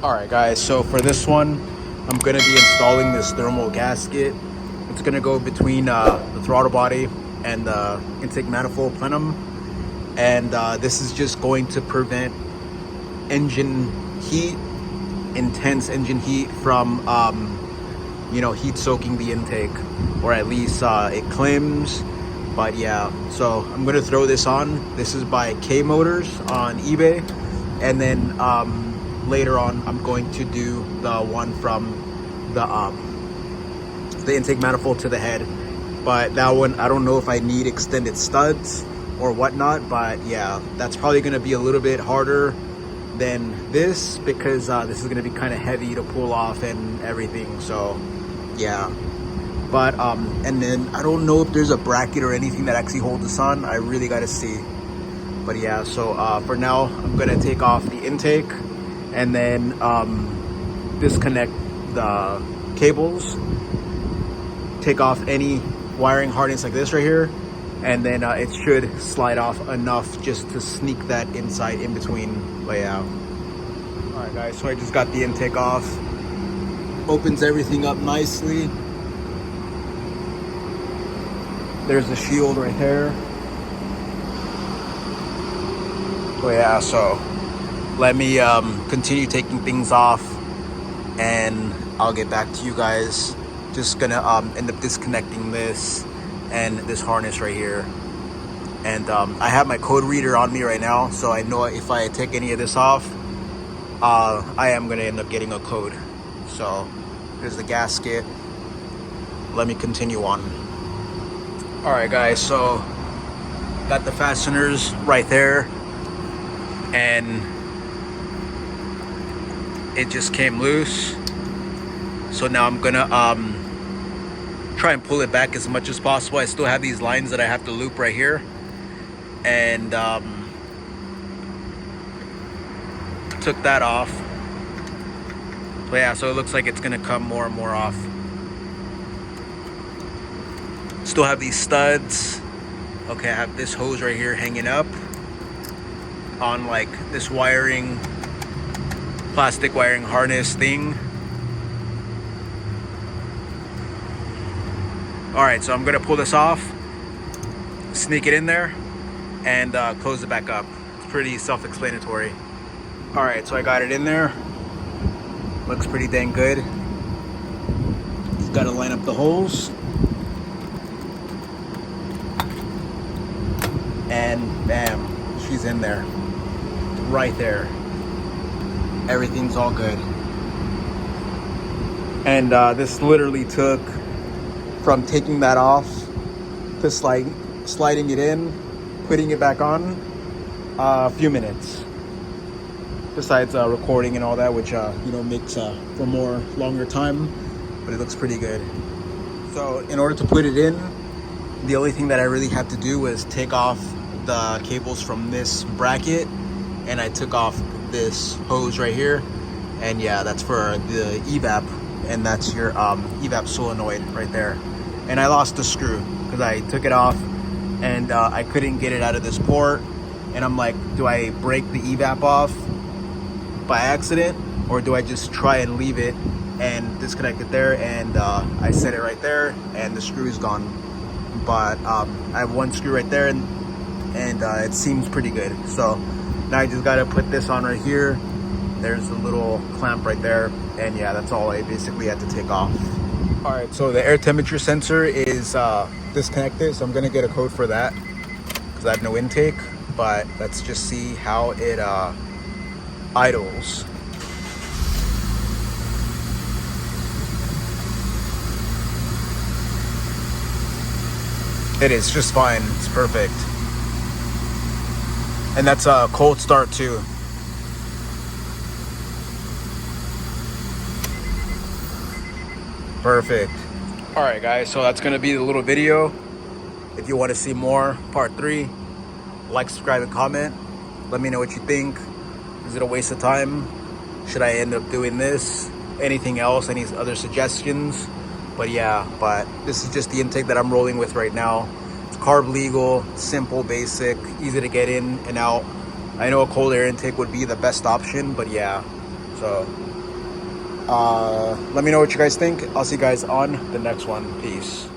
Alright guys, so for this one, I'm going to be installing this thermal gasket. It's going to go between the throttle body and the intake manifold plenum. And this is just going to prevent engine heat, intense engine heat from, heat soaking the intake. Or at least it claims. But yeah, so I'm going to throw this on. This is by K Motors on eBay. And then later on, I'm going to do the one from the intake manifold to the head. But that one, I don't know if I need extended studs or whatnot. But yeah, that's probably going to be a little bit harder than this because this is going to be kind of heavy to pull off and everything. So yeah. But and then I don't know if there's a bracket or anything that actually holds this on. I really got to see. But yeah, so for now, I'm going to take off the intake and then disconnect the cables, take off any wiring harness like this right here, and then it should slide off enough just to sneak that inside in between layout. All right guys, so I just got the intake off. Opens everything up nicely. There's the shield right there. Oh yeah, so let me continue taking things off and I'll get back to you guys. Just gonna end up disconnecting this and this harness right here. And I have my code reader on me right now, so I know if I take any of this off, I am gonna end up getting a code. So here's the gasket. Let me continue on. All right guys, so got the fasteners right there and it just came loose. So now I'm gonna try and pull it back as much as possible. I still have these lines that I have to loop right here, and took that off. So yeah, so it looks like it's gonna come more and more off. Still have these studs. Okay, I have this hose right here hanging up on like this wiring, plastic wiring harness thing. All right, so I'm gonna pull this off, sneak it in there, and close it back up. It's pretty self-explanatory. All right, so I got it in there. Looks pretty dang good. Just gotta line up the holes. And bam, she's in there, right there. Everything's all good. And this literally took from taking that off to sliding it in, putting it back on, a few minutes. Besides recording and all that, which makes for more longer time, but it looks pretty good. So in order to put it in, the only thing that I really had to do was take off the cables from this bracket, and I took off this hose right here, and yeah, that's for the evap, and that's your evap solenoid right there. And I lost the screw because I took it off and I couldn't get it out of this port, and I'm like, do I break the evap off by accident, or do I just try and leave it and disconnect it there? And I set it right there and the screw is gone. But I have one screw right there, and it seems pretty good. So now I just gotta put this on right here. There's a little clamp right there, and yeah, that's all I basically had to take off. All right, so the air temperature sensor is disconnected, so I'm gonna get a code for that because I have no intake. But let's just see how it idles. It is just fine. It's perfect. And that's a cold start too. Perfect. All right guys, so that's gonna be the little video. If you want to see more, part 3, like, subscribe, and comment. Let me know what you think. Is it a waste of time? Should I end up doing this? Anything else? Any other suggestions? But yeah, but this is just the intake that I'm rolling with right now. It's carb legal, simple, basic, easy to get in and out. I know a cold air intake would be the best option, but yeah, So let me know what you guys think. I'll see you guys on the next one. Peace.